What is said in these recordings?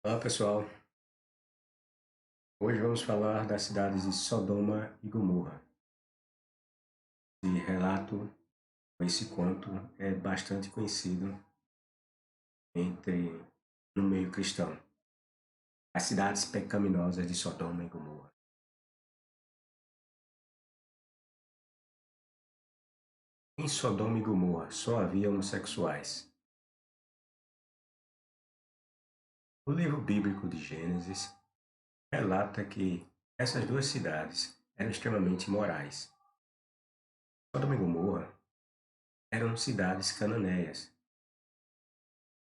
Olá pessoal, hoje vamos falar das cidades de Sodoma e Gomorra. Esse relato, esse conto é bastante conhecido no meio cristão. As cidades pecaminosas de Sodoma e Gomorra. Em Sodoma e Gomorra só havia homossexuais. O livro bíblico de Gênesis relata que essas duas cidades eram extremamente imorais. Sodoma e Gomorra eram cidades cananeias.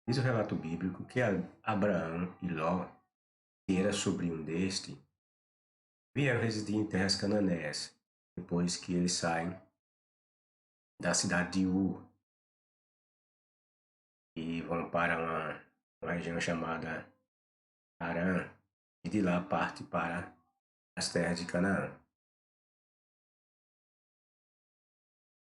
Diz o relato bíblico que Abraão e Ló, que era sobrinho deste, vieram residir em terras cananéias, depois que eles saem da cidade de Ur e vão para uma região chamada Arã, e de lá parte para as terras de Canaã.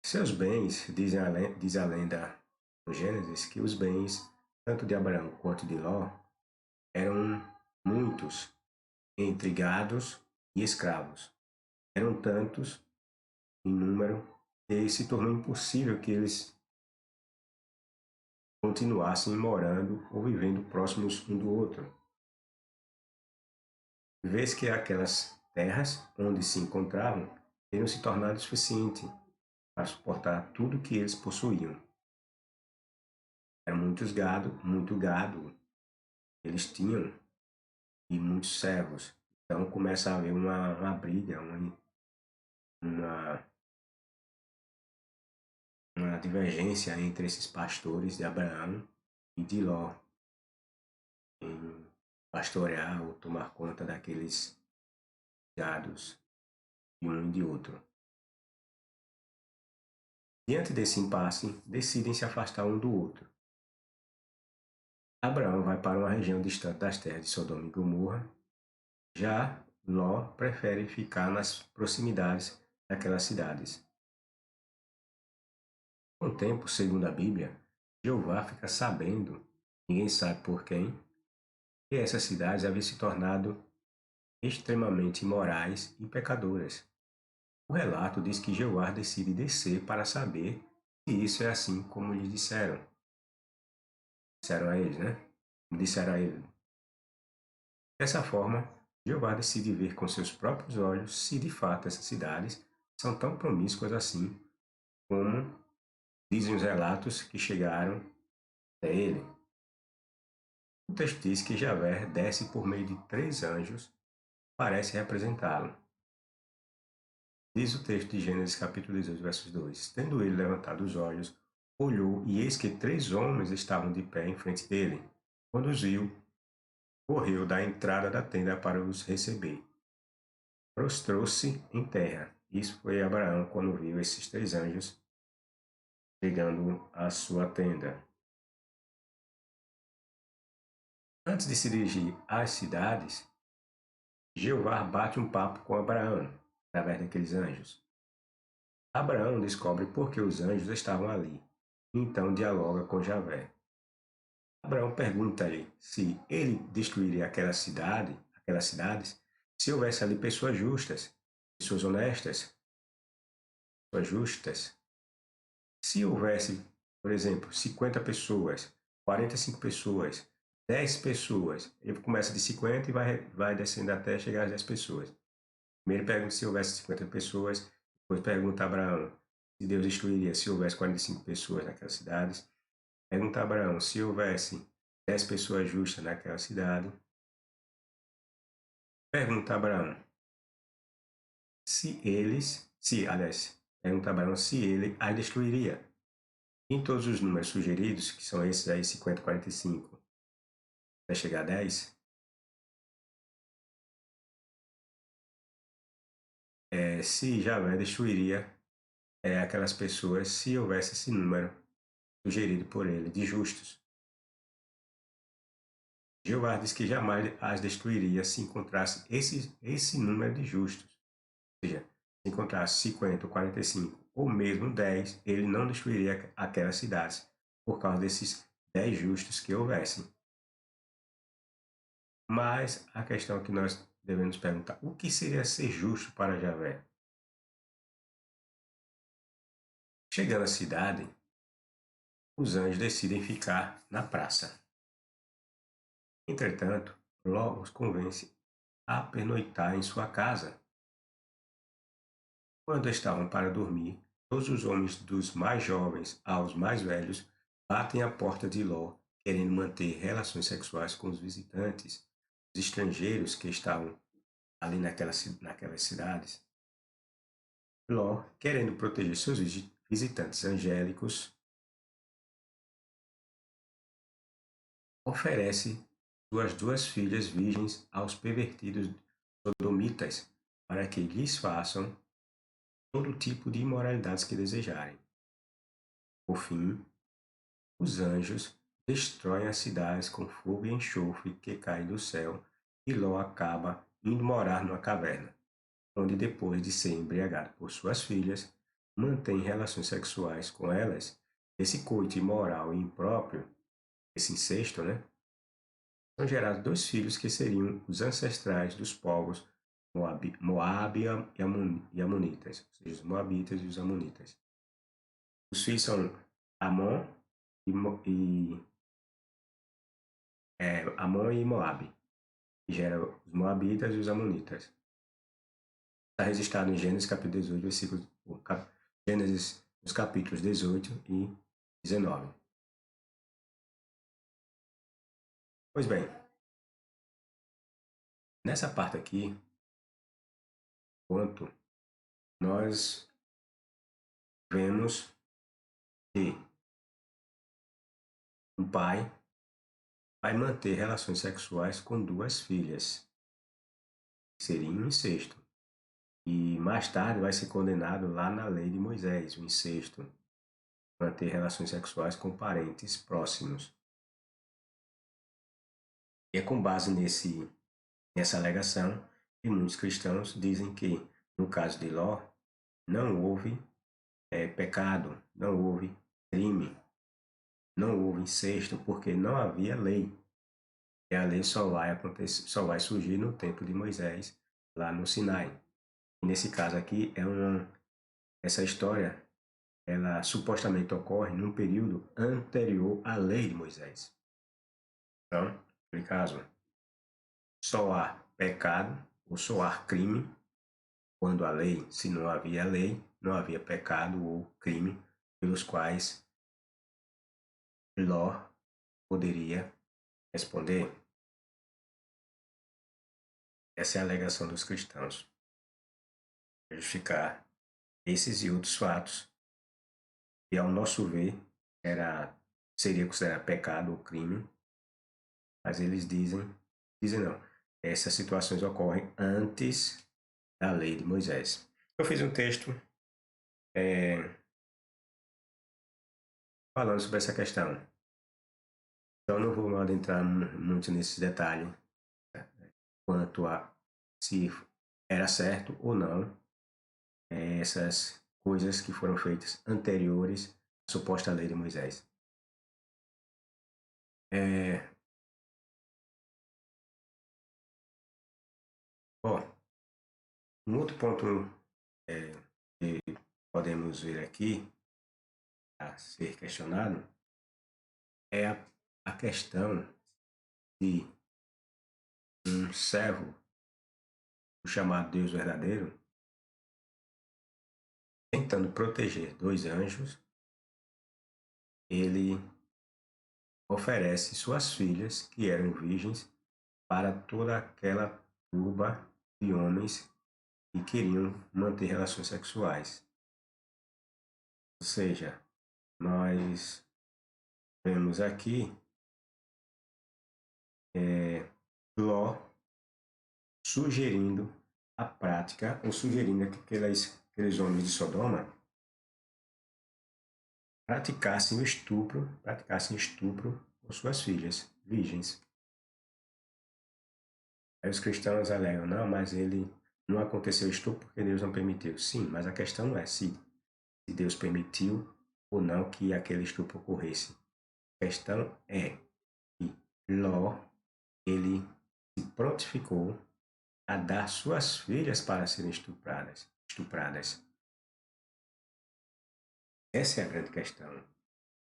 Seus bens, diz a lenda do Gênesis, que os bens, tanto de Abraão quanto de Ló, eram muitos, entre gados e escravos. Eram tantos em número que se tornou impossível que eles continuassem morando ou vivendo próximos um do outro, vez que aquelas terras onde se encontravam teriam se tornado suficiente para suportar tudo que eles possuíam. Era muito gado eles tinham e muitos servos. Então começa a haver uma briga, uma, uma divergência entre esses pastores de Abraão e de Ló em pastorear ou tomar conta daqueles gados de um e de outro. Diante desse impasse, decidem se afastar um do outro. Abraão vai para uma região distante das terras de Sodoma e Gomorra. Já Ló prefere ficar nas proximidades daquelas cidades. Com o tempo, segundo a Bíblia, Jeová fica sabendo, ninguém sabe por quem, que essas cidades haviam se tornado extremamente imorais e pecadoras. O relato diz que Jeová decide descer para saber se isso é assim como lhes disseram. Disseram a eles, né? Disseram a ele. Dessa forma, Jeová decide ver com seus próprios olhos se de fato essas cidades são tão promíscuas assim como dizem os relatos que chegaram até ele. O texto diz que Javé desce por meio de 3 anjos, parece representá-lo. Diz o texto de Gênesis capítulo 18, versos 2. Tendo ele levantado os olhos, olhou, e eis que 3 homens estavam de pé em frente dele. Quando os viu, correu da entrada da tenda para os receber. Prostrou-se em terra. Isso foi Abraão quando viu esses 3 anjos chegando à sua tenda. Antes de se dirigir às cidades, Jeová bate um papo com Abraão, através daqueles anjos. Abraão descobre por que os anjos estavam ali, e então dialoga com Javé. Abraão pergunta-lhe se ele destruiria aquelas cidades, se houvesse ali pessoas justas, pessoas honestas, pessoas justas. Se houvesse, por exemplo, 50 pessoas, 45 pessoas, 10 pessoas, ele começa de 50 e vai descendo até chegar às 10 pessoas. Primeiro pergunta se houvesse 50 pessoas, depois pergunta a Abraão se Deus destruiria se houvesse 45 pessoas naquelas cidades. Pergunta a Abraão se houvesse 10 pessoas justas naquela cidade. Pergunta a Abraão pergunta a Abraão se ele as destruiria. Em todos os números sugeridos, que são esses aí, 50, 45, até chegar a 10, se Javé destruiria aquelas pessoas se houvesse esse número sugerido por ele, de justos. Jeová diz que jamais as destruiria se encontrasse esse número de justos. Ou seja, se encontrasse 50 ou 45 ou mesmo 10, ele não destruiria aquelas cidades por causa desses 10 justos que houvessem. Mas a questão que nós devemos perguntar, o que seria ser justo para Javé? Chegando à cidade, os anjos decidem ficar na praça. Entretanto, Ló os convence a pernoitar em sua casa. Quando estavam para dormir, todos os homens, dos mais jovens aos mais velhos, batem à porta de Ló, querendo manter relações sexuais com os visitantes, os estrangeiros que estavam ali naquelas cidades. Ló, querendo proteger seus visitantes angélicos, oferece suas duas filhas virgens aos pervertidos sodomitas para que lhes façam todo tipo de imoralidades que desejarem. Por fim, os anjos destroem as cidades com fogo e enxofre que cai do céu, e Ló acaba indo morar numa caverna, onde, depois de ser embriagado por suas filhas, mantém relações sexuais com elas. Esse coito imoral e impróprio, esse incesto, né? São gerados dois filhos que seriam os ancestrais dos povos Moabe e Amonitas, ou seja, os Moabitas e os Amonitas. Os filhos são Amon e Moabe, que gera os Moabitas e os Amonitas. Está registrado em Gênesis capítulo 18, versículos, Gênesis, nos capítulos 18 e 19. Pois bem, nessa parte aqui, quanto nós vemos que um pai vai manter relações sexuais com duas filhas, que seria um incesto. E mais tarde vai ser condenado lá na lei de Moisés, o incesto, manter relações sexuais com parentes próximos. E é com base nessa alegação que muitos cristãos dizem que, no caso de Ló, não houve pecado, não houve crime, não houve incesto, porque não havia lei. E a lei só vai surgir no tempo de Moisés, lá no Sinai. E nesse caso aqui, essa história, ela supostamente ocorre num período anterior à lei de Moisés. Então, no caso, só há pecado ou só há crime quando a lei, se não havia lei, não havia pecado ou crime pelos quais Ló poderia responder. Essa é a alegação dos cristãos. Justificar esses e outros fatos que, ao nosso ver, seria considerado pecado ou crime, mas eles dizem não, essas situações ocorrem antes da lei de Moisés. Eu fiz um texto falando sobre essa questão, então não vou adentrar muito nesse detalhe quanto a se era certo ou não essas coisas que foram feitas anteriores à suposta lei de Moisés. Um outro ponto que podemos ver aqui a ser questionado é a questão de um servo, o chamado Deus verdadeiro, tentando proteger dois anjos. Ele oferece suas filhas, que eram virgens, para toda aquela turba de homens que queriam manter relações sexuais. Ou seja, nós vemos aqui Ló sugerindo a prática, ou sugerindo que aqueles homens de Sodoma praticassem estupro com suas filhas virgens. Aí os cristãos alegam, não, mas ele não aconteceu estupro porque Deus não permitiu. Sim, mas a questão não é se Deus permitiu ou não que aquele estupro ocorresse. A questão é que Ló, ele se prontificou a dar suas filhas para serem estupradas. Essa é a grande questão.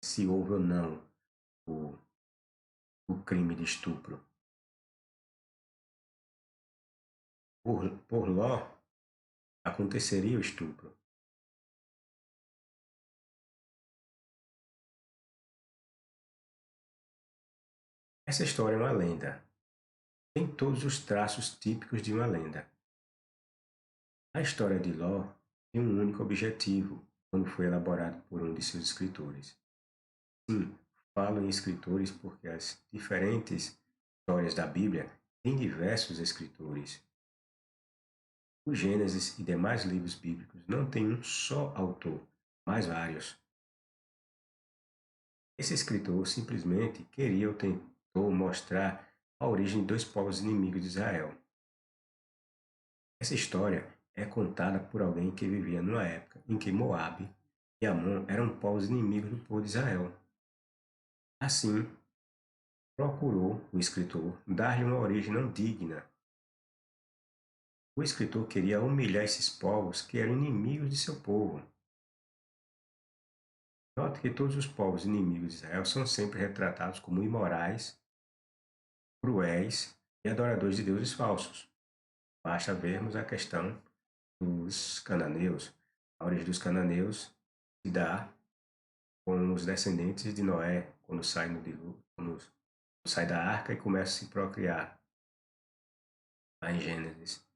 Se houve ou não o, o crime de estupro. Por Ló, aconteceria o estupro. Essa história é uma lenda. Tem todos os traços típicos de uma lenda. A história de Ló tem um único objetivo quando foi elaborado por um de seus escritores. Sim, falo em escritores porque as diferentes histórias da Bíblia têm diversos escritores. O Gênesis e demais livros bíblicos não têm um só autor, mas vários. Esse escritor simplesmente queria ou tentou mostrar a origem de dois povos inimigos de Israel. Essa história é contada por alguém que vivia numa época em que Moabe e Amon eram povos inimigos do povo de Israel. Assim, procurou o escritor dar-lhe uma origem não digna. O escritor queria humilhar esses povos que eram inimigos de seu povo. Note que todos os povos inimigos de Israel são sempre retratados como imorais, cruéis e adoradores de deuses falsos. Basta vermos a questão dos cananeus. A origem dos cananeus se dá com os descendentes de Noé, quando quando sai da arca e começa a se procriar. Lá em Gênesis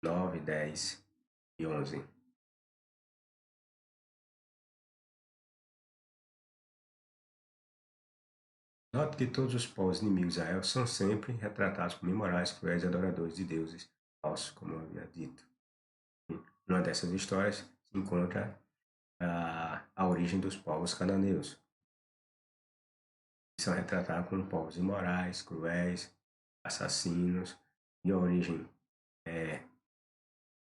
9, 10 e 11. Note que todos os povos inimigos de Israel são sempre retratados como imorais, cruéis e adoradores de deuses falsos, como eu havia dito. Numa dessas histórias se encontra a origem dos povos cananeus, que são retratados como povos imorais, cruéis, assassinos, de origem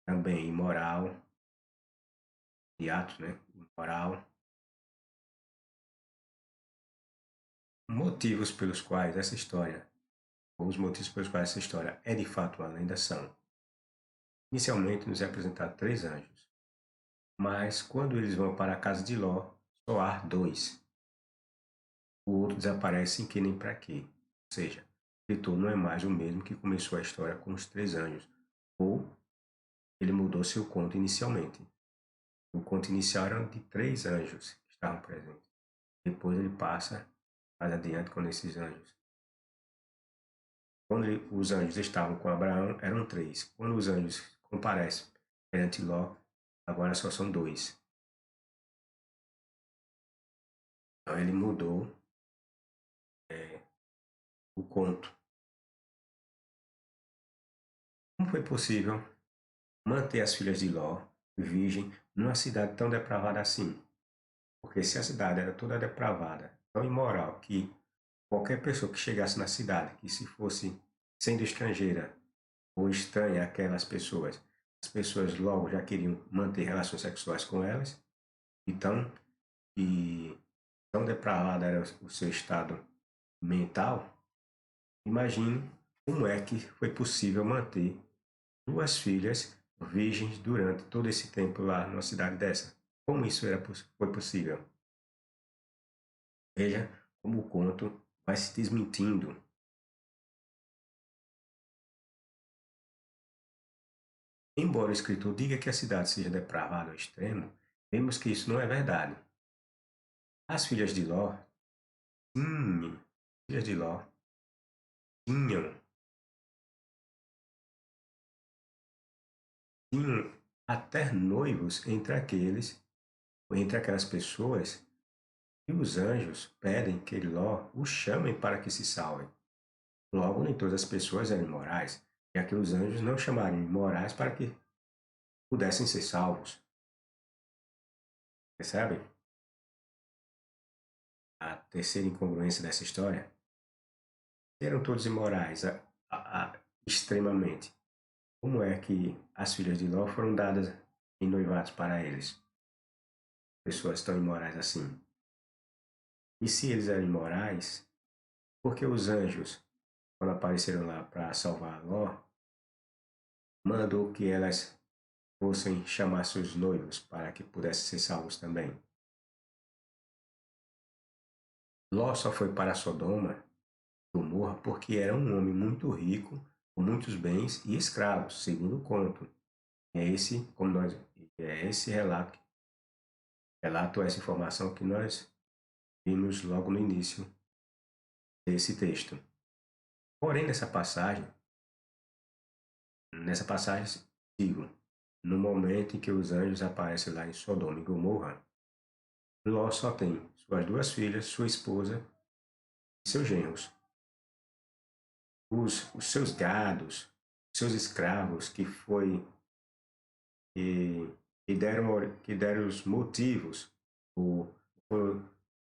também imoral, de atos, né? Imoral. Motivos pelos quais essa história, ou os motivos pelos quais essa história é de fato uma lenda são: inicialmente nos é apresentado 3 anjos, mas quando eles vão para a casa de Ló, só há 2. O outro desaparece sem que nem para quê. Ou seja, o escritor não é mais o mesmo que começou a história com os 3 anjos, ou ele mudou seu conto inicialmente. O conto inicial era de 3 anjos que estavam presentes. Depois ele passa mais adiante com esses anjos. Quando os anjos estavam com Abraão, eram 3. Quando os anjos comparecem perante Ló, agora só são 2. Então ele mudou o conto. Como foi possível manter as filhas de Ló virgem numa cidade tão depravada assim? Porque se a cidade era toda depravada, tão imoral, que qualquer pessoa que chegasse na cidade, que se fosse sendo estrangeira ou estranha àquelas pessoas, as pessoas logo já queriam manter relações sexuais com elas, então, e tão depravado era o seu estado mental, imagine como é que foi possível manter 2 filhas virgens durante todo esse tempo lá numa cidade dessa. Como isso foi possível? Veja como o conto vai se desmentindo. Embora o escritor diga que a cidade seja depravada ao extremo, vemos que isso não é verdade. As filhas de Ló, sim, filhas de Ló, tinham, tinham até noivos entre aquelas pessoas, e os anjos pedem que Ló os chamem para que se salvem. Logo, nem todas as pessoas eram imorais, já que os anjos não chamariam imorais para que pudessem ser salvos. Percebem? A terceira incongruência dessa história? Eram todos imorais, extremamente. Como é que as filhas de Ló foram dadas em noivados para eles? Pessoas tão imorais assim. E se eles eram imorais, Porque os anjos, quando apareceram lá para salvar Ló, mandou que elas fossem chamar seus noivos para que pudessem ser salvos também. Ló só foi para Sodoma e Gomorra porque era um homem muito rico, com muitos bens e escravos, segundo o conto. É esse, como nós, é esse relato essa informação que nós vimos logo no início desse texto. Porém, nessa passagem, digo, no momento em que os anjos aparecem lá em Sodoma e Gomorra, Ló só tem suas duas filhas, sua esposa e seus genros. Os seus gados, seus escravos que, que deram os motivos, os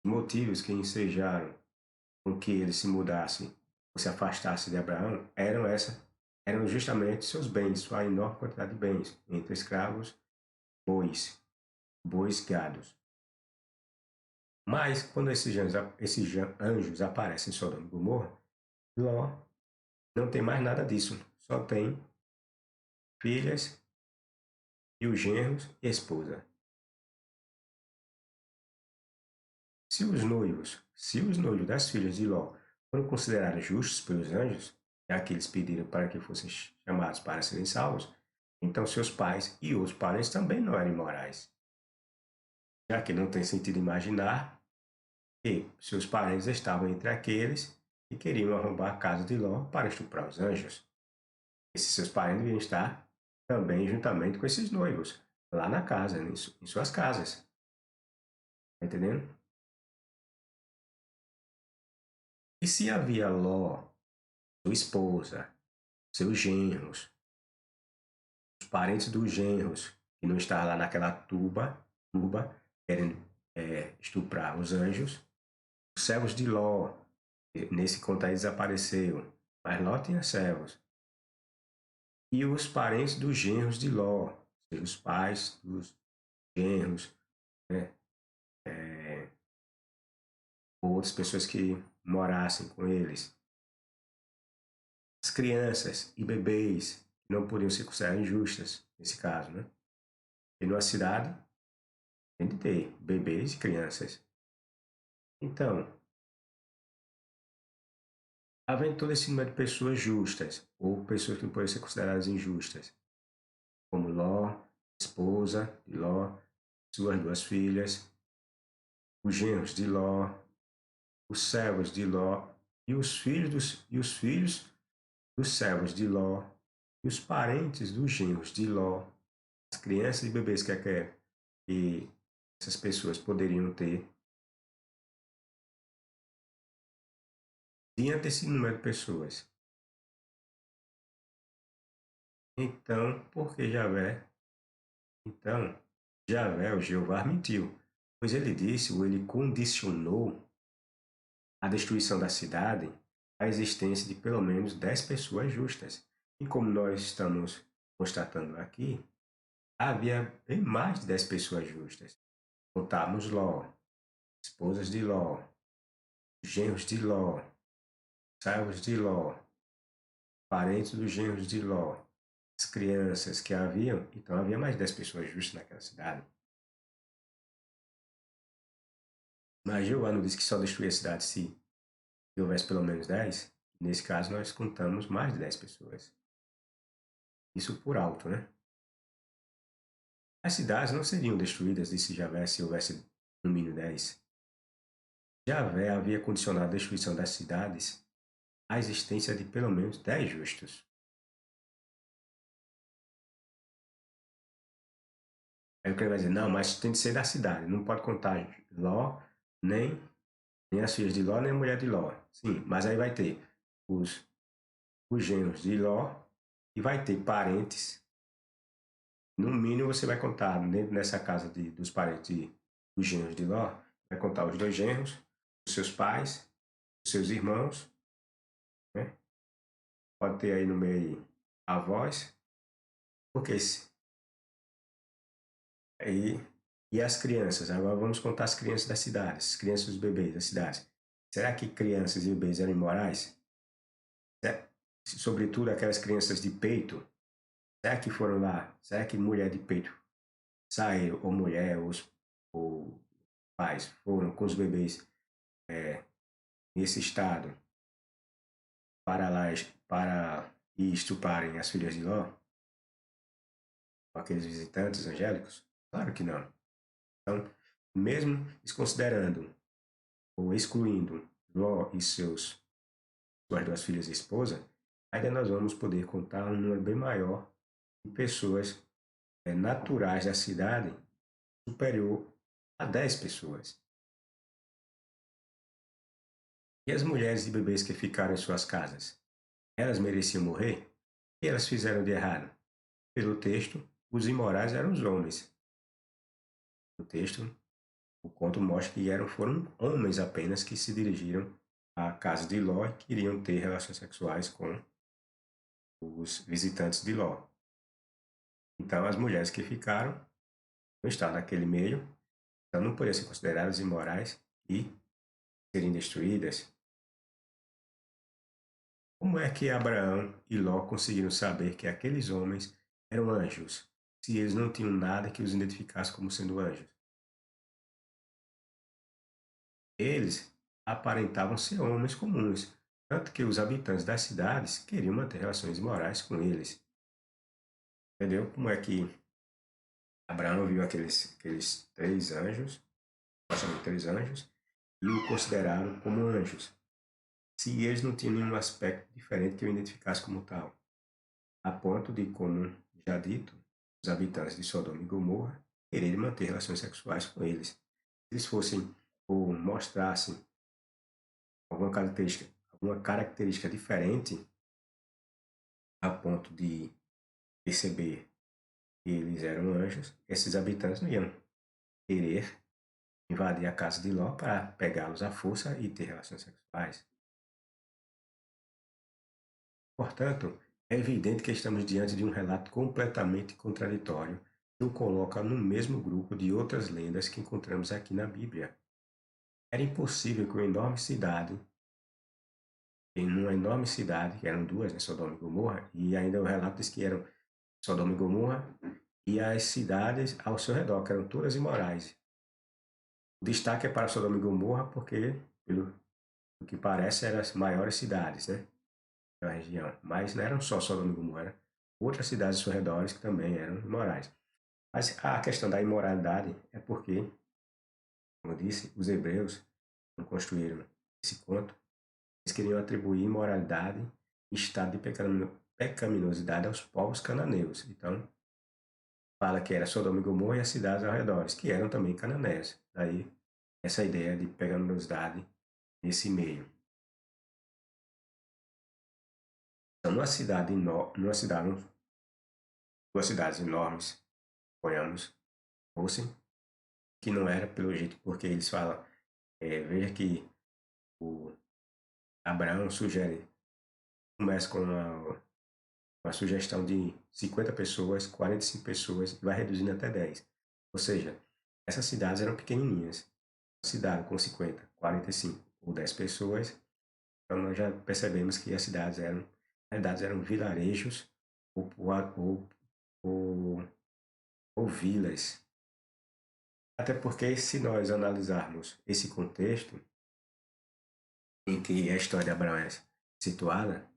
motivos que ensejaram com que ele se mudasse ou se afastasse de Abraão, eram justamente seus bens, sua enorme quantidade de bens, entre escravos, bois, gados. Mas, quando esses anjos aparecem em Sodoma e Gomorra, Ló não tem mais nada disso. Só tem filhas e os genros e a esposa. Se os noivos das filhas de Ló foram considerados justos pelos anjos, já que eles pediram para que fossem chamados para serem salvos, então seus pais e outros parentes também não eram imorais, já que não tem sentido imaginar que seus parentes estavam entre aqueles que queriam arrombar a casa de Ló para estuprar os anjos. Esses seus parentes deviam estar também juntamente com esses noivos, lá na casa, em suas casas. Tá entendendo? E se havia Ló, sua esposa, seus genros, os parentes dos genros, que não estavam lá naquela turba querendo estuprar os anjos, os servos de Ló, nesse conto aí desapareceram, mas Ló tinha servos. E os parentes dos genros de Ló, ou seja, os pais dos genros, né? Ou outras pessoas que morassem com eles. As crianças e bebês não podiam ser consideradas injustas, nesse caso, né? E numa cidade tem de ter bebês e crianças. Então, havendo todo esse número de pessoas justas, ou pessoas que não podem ser consideradas injustas, como Ló, esposa de Ló, suas duas filhas, os genros de Ló, os servos de Ló e os filhos dos servos de Ló e os parentes dos genros de Ló, as crianças e bebês que essas pessoas poderiam ter. Diante desse número de pessoas. Então, por que Javé? Então, Javé, o Jeová, mentiu, pois ele disse, ou ele condicionou a destruição da cidade à existência de pelo menos 10 pessoas justas. E como nós estamos constatando aqui, havia bem mais de 10 pessoas justas. Contamos Ló, esposas de Ló, genros de Ló, servos de Ló, parentes dos genros de Ló, as crianças que haviam, então havia mais de 10 pessoas justas naquela cidade. Mas Jeová não disse que só destruía a cidade se houvesse pelo menos 10. Nesse caso, nós contamos mais de 10 pessoas. Isso por alto, né? As cidades não seriam destruídas, disse Javé, se houvesse no mínimo 10. Javé havia condicionado a destruição das cidades à existência de pelo menos 10 justos. Aí o que ele vai dizer, não, mas tem de ser da cidade, não pode contar Ló, nem as filhas de Ló, nem a mulher de Ló. Sim, mas aí vai ter os, os genros de Ló e vai ter parentes. No mínimo você vai contar, dentro dessa casa dos parentes dos genros de Ló, vai contar os dois genros, os seus pais, os seus irmãos, né? Pode ter aí no meio avós, porque aí e as crianças. Agora vamos contar as crianças das cidades, as crianças dos bebês das cidades. Será que crianças e bebês eram imorais? Sobretudo aquelas crianças de peito? Será que foram lá? Será que mulher de peito saíram, ou mulher, ou pais foram com os bebês nesse estado para lá para ir estuprarem as filhas de Ló, com aqueles visitantes angélicos? Claro que não. Então, mesmo desconsiderando ou excluindo Ló e suas duas filhas e esposa, ainda nós vamos poder contar um número bem maior de pessoas naturais da cidade, superior a 10 pessoas. E as mulheres e bebês que ficaram em suas casas? Elas mereciam morrer? O que elas fizeram de errado? Pelo texto, os imorais eram os homens. O texto, o conto mostra que foram homens apenas que se dirigiram à casa de Ló e queriam ter relações sexuais com os visitantes de Ló. Então, as mulheres que ficaram não estavam naquele meio, então não poderiam ser consideradas imorais e serem destruídas. Como é que Abraão e Ló conseguiram saber que aqueles homens eram anjos, se eles não tinham nada que os identificasse como sendo anjos? Eles aparentavam ser homens comuns, tanto que os habitantes das cidades queriam manter relações morais com eles. Entendeu? Como é que Abraão viu aqueles três anjos, supostamente três anjos, e o consideraram como anjos, se eles não tinham nenhum aspecto diferente que o identificasse como tal, a ponto de, como já dito, os habitantes de Sodoma e Gomorra quererem manter relações sexuais com eles. Se eles fossem ou mostrassem alguma característica diferente a ponto de perceber que eles eram anjos, esses habitantes não iam querer invadir a casa de Ló para pegá-los à força e ter relações sexuais. Portanto, é evidente que estamos diante de um relato completamente contraditório que o coloca no mesmo grupo de outras lendas que encontramos aqui na Bíblia. Era impossível que em uma enorme cidade, que eram duas, né, Sodoma e Gomorra, e ainda o relato diz que eram Sodoma e Gomorra e as cidades ao seu redor, que eram todas imorais. O destaque é para Sodoma e Gomorra porque, pelo que parece, eram as maiores cidades, né, da região. Mas não eram só Sodoma e Gomorra, eram outras cidades ao seu redor que também eram imorais. Mas a questão da imoralidade é porque, como eu disse, os hebreus, quando construíram esse conto, eles queriam atribuir imoralidade e estado de pecaminosidade aos povos cananeus. Então, fala que era Sodoma e Gomorra e as cidades ao redor, que eram também cananeias. Daí, essa ideia de pecaminosidade nesse meio. Então, duas cidades enormes, ponhamos, fossem, que não era pelo jeito, porque eles falam, veja que o Abraão sugere, começa com uma sugestão de 50 pessoas, 45 pessoas, e vai reduzindo até 10. Ou seja, essas cidades eram pequenininhas. Uma cidade com 50, 45 ou 10 pessoas, então nós já percebemos que as cidades eram vilarejos ou, ou vilas. Até porque, se nós analisarmos esse contexto em que a história de Abraão é situada,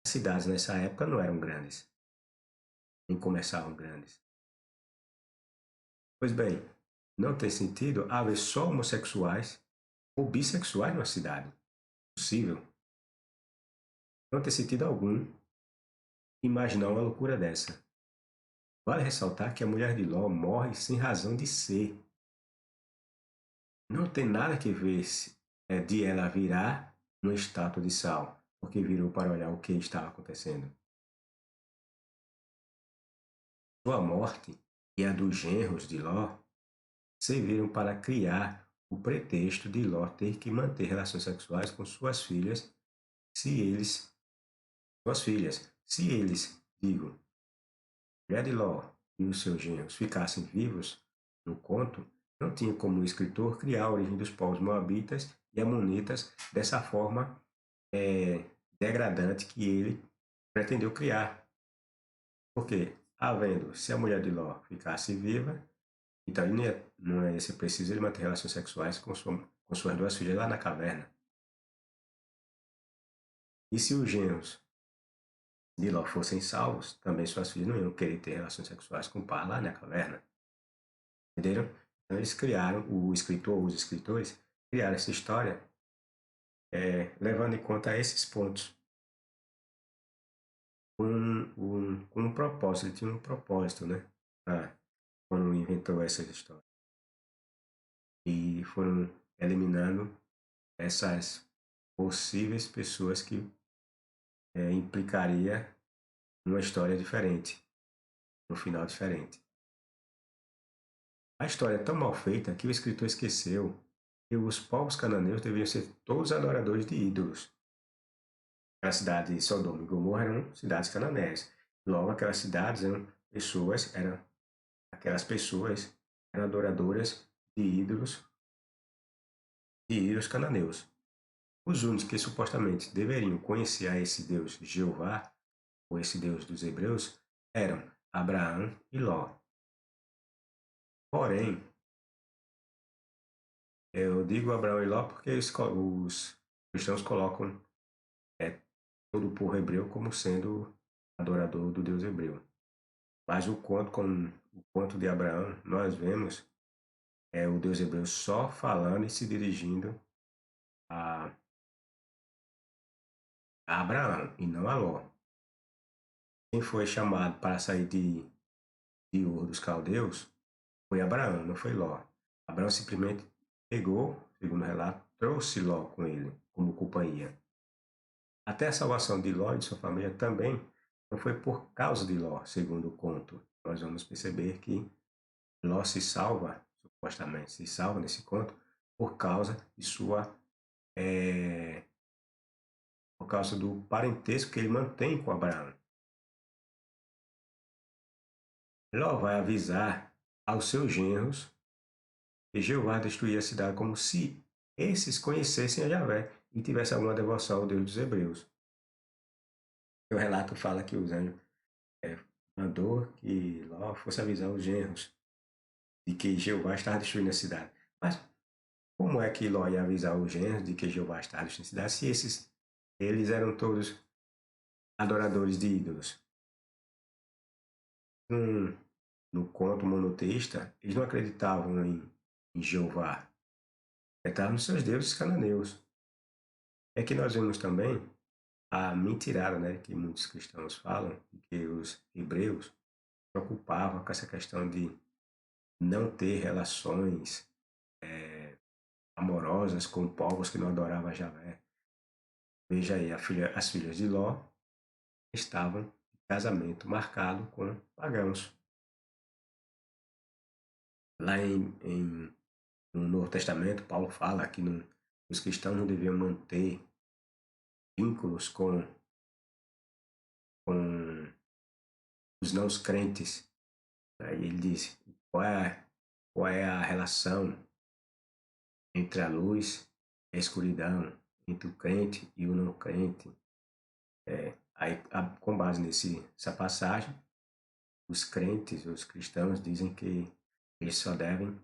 as cidades nessa época não eram grandes, nem começavam grandes. Pois bem, não tem sentido haver só homossexuais ou bissexuais numa cidade. Possível. Não tem sentido algum imaginar uma loucura dessa. Vale ressaltar que a mulher de Ló morre sem razão de ser. Não tem nada que ver de ela virar uma estátua de sal, porque virou para olhar o que estava acontecendo. Sua morte e a dos genros de Ló serviram para criar o pretexto de Ló ter que manter relações sexuais com se eles, suas filhas, se eles, digo, mulher de Ló e os seus genros ficassem vivos no conto, não tinha como o escritor criar a origem dos povos moabitas e amonitas dessa forma degradante que ele pretendeu criar. Porque, se a mulher de Ló ficasse viva, então não ia ser preciso ele manter relações sexuais com suas duas filhas lá na caverna. E se os genros de Ló fossem salvos, também suas filhas não iam querer ter relações sexuais com o pai lá na caverna. Entenderam? Então eles criaram, os escritores criaram essa história levando em conta esses pontos. Com um propósito, ele tinha um propósito, né? Quando inventou essa história. E foram eliminando essas possíveis pessoas que implicaria numa história diferente, no final diferente. A história é tão mal feita que o escritor esqueceu que os povos cananeus deveriam ser todos adoradores de ídolos. A cidade de Sodoma e Gomorra eram cidades cananeias. Logo, aquelas pessoas eram adoradoras de ídolos cananeus. Os únicos que supostamente deveriam conhecer a esse Deus Jeová, ou esse Deus dos hebreus, eram Abraão e Ló. Porém, eu digo Abraão e Ló porque os cristãos colocam todo o povo hebreu como sendo adorador do Deus hebreu. Mas o conto de Abraão, nós vemos o Deus hebreu só falando e se dirigindo a Abraão e não a Ló. Quem foi chamado para sair de Ur dos Caldeus foi Abraão, não foi Ló. Abraão simplesmente pegou, segundo o relato, trouxe Ló com ele como companhia. Até a salvação de Ló e de sua família também não foi por causa de Ló, segundo o conto. Nós vamos perceber que Ló supostamente se salva nesse conto, por causa por causa do parentesco que ele mantém com Abraão. Ló vai avisar aos seus genros que Jeová destruía a cidade como se esses conhecessem a Javé e tivessem alguma devoção ao Deus dos hebreus. O relato fala que os anjos mandou que Ló fosse avisar os genros de que Jeová estava destruindo a cidade. Mas como é que Ló ia avisar os genros de que Jeová estava destruindo a cidade se eles eram todos adoradores de ídolos? No conto monoteísta, eles não acreditavam em Jeová, acreditavam nos seus deuses cananeus. É que nós vemos também a mentirada, né, que muitos cristãos falam, que os hebreus se preocupavam com essa questão de não ter relações amorosas com povos que não adoravam a Javé. Veja aí, as filhas de Ló estavam em casamento marcado com pagãos. Lá no Novo Testamento, Paulo fala que os cristãos não deviam manter vínculos com os não crentes. Aí ele diz qual é a relação entre a luz e a escuridão, entre o crente e o não crente. Aí, com base nessa passagem, os crentes, os cristãos, dizem que eles só devem,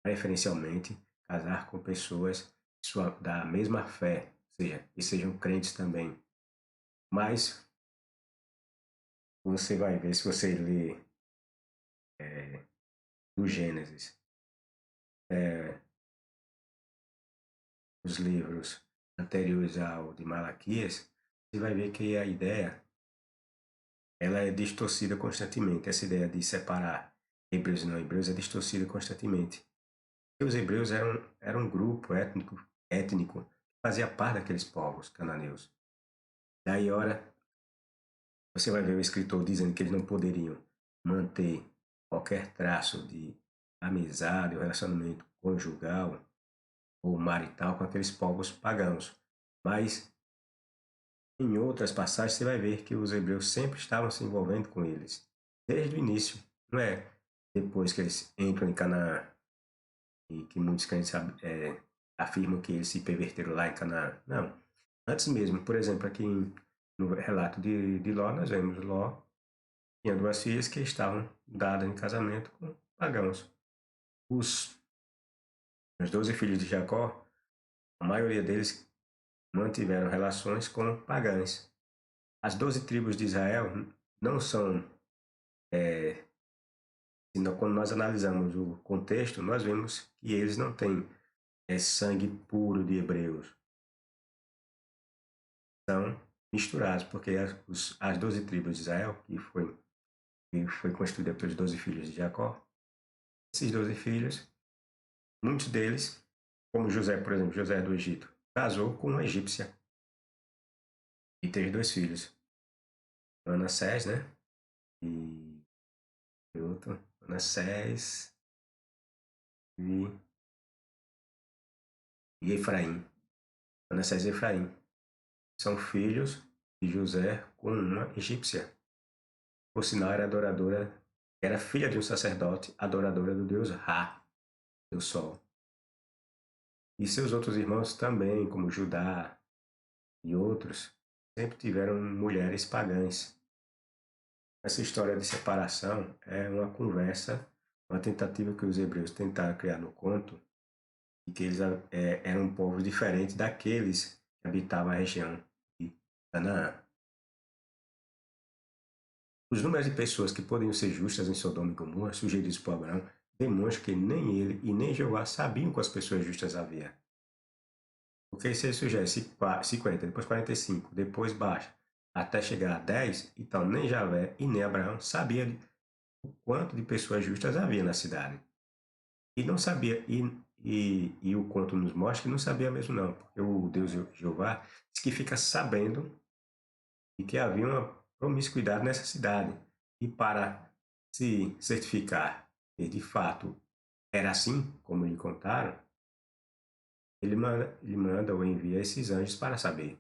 preferencialmente, casar com pessoas da mesma fé, ou seja, que sejam crentes também. Mas você vai ver, se você ler do Gênesis, os livros anteriores ao de Malaquias, você vai ver que a ideia ela é distorcida constantemente. Essa ideia de separar hebreus e não hebreus é distorcida constantemente. E os hebreus eram um grupo étnico que fazia parte daqueles povos cananeus. Daí, ora, você vai ver o escritor dizendo que eles não poderiam manter qualquer traço de amizade ou relacionamento conjugal ou marital com aqueles povos pagãos. Mas em outras passagens você vai ver que os hebreus sempre estavam se envolvendo com eles, desde o início. Não é depois que eles entram em Canaã e que muitos crentes afirmam que eles se perverteram lá em Canaã. Não. Antes mesmo, por exemplo, aqui no relato de Ló, nós vemos Ló tinha duas filhas que estavam dadas em casamento com pagãos. Os, os 12 filhos de Jacó, a maioria deles mantiveram relações com pagãs. As 12 tribos de Israel não são, quando nós analisamos o contexto, nós vemos que eles não têm sangue puro de hebreus. São misturados, porque as 12 tribos de Israel, que foi constituída pelos 12 filhos de Jacó, esses 12 filhos, muitos deles, como José, por exemplo, José do Egito, casou com uma egípcia e teve 2 filhos, Manassés, né? E outro, Manassés e Efraim. Manassés e Efraim são filhos de José com uma egípcia. Por sinal, era filha de um sacerdote, adoradora do deus Ra, Deus Sol. E seus outros irmãos também, como Judá e outros, sempre tiveram mulheres pagãs. Essa história de separação é uma conversa, uma tentativa que os hebreus tentaram criar no conto, e que eles eram um povo diferente daqueles que habitavam a região de Canaã. Os números de pessoas que poderiam ser justas em Sodoma e Gomorra, sugeridos por Abraão, demonstram que nem ele e nem Jeová sabiam quantas pessoas justas havia. Porque se ele sugere 50, depois 45, depois baixa, até chegar a 10, então nem Javé e nem Abraão sabiam o quanto de pessoas justas havia na cidade. E não sabia, e o conto nos mostra que não sabia mesmo não, porque o Deus Jeová diz que fica sabendo de que havia uma promiscuidade nessa cidade. E para se certificar que de fato era assim, como lhe contaram, ele manda ou envia esses anjos para saber,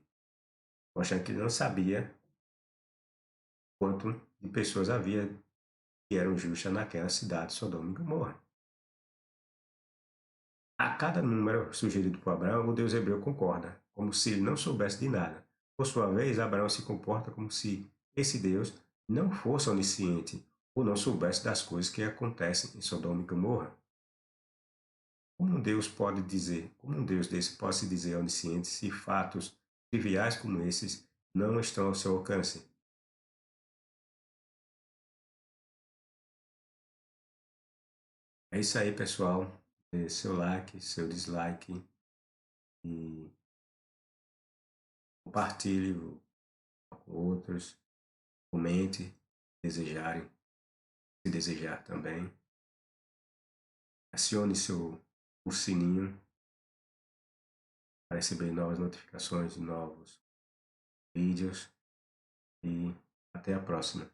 mostrando que ele não sabia quanto de pessoas havia que eram justas naquela cidade, Sodoma e Gomorra. A cada número sugerido por Abraão, o Deus hebreu concorda, como se ele não soubesse de nada. Por sua vez, Abraão se comporta como se esse Deus não fosse onisciente ou não soubesse das coisas que acontecem em Sodoma e Gomorra. Como um Deus desse pode se dizer onisciente se fatos triviais como esses não estão ao seu alcance? É isso aí, pessoal. Dê seu like, seu dislike e compartilhe com outros. Comente, desejarem, se desejar também. Acione o sininho para receber novas notificações de novos vídeos e até a próxima.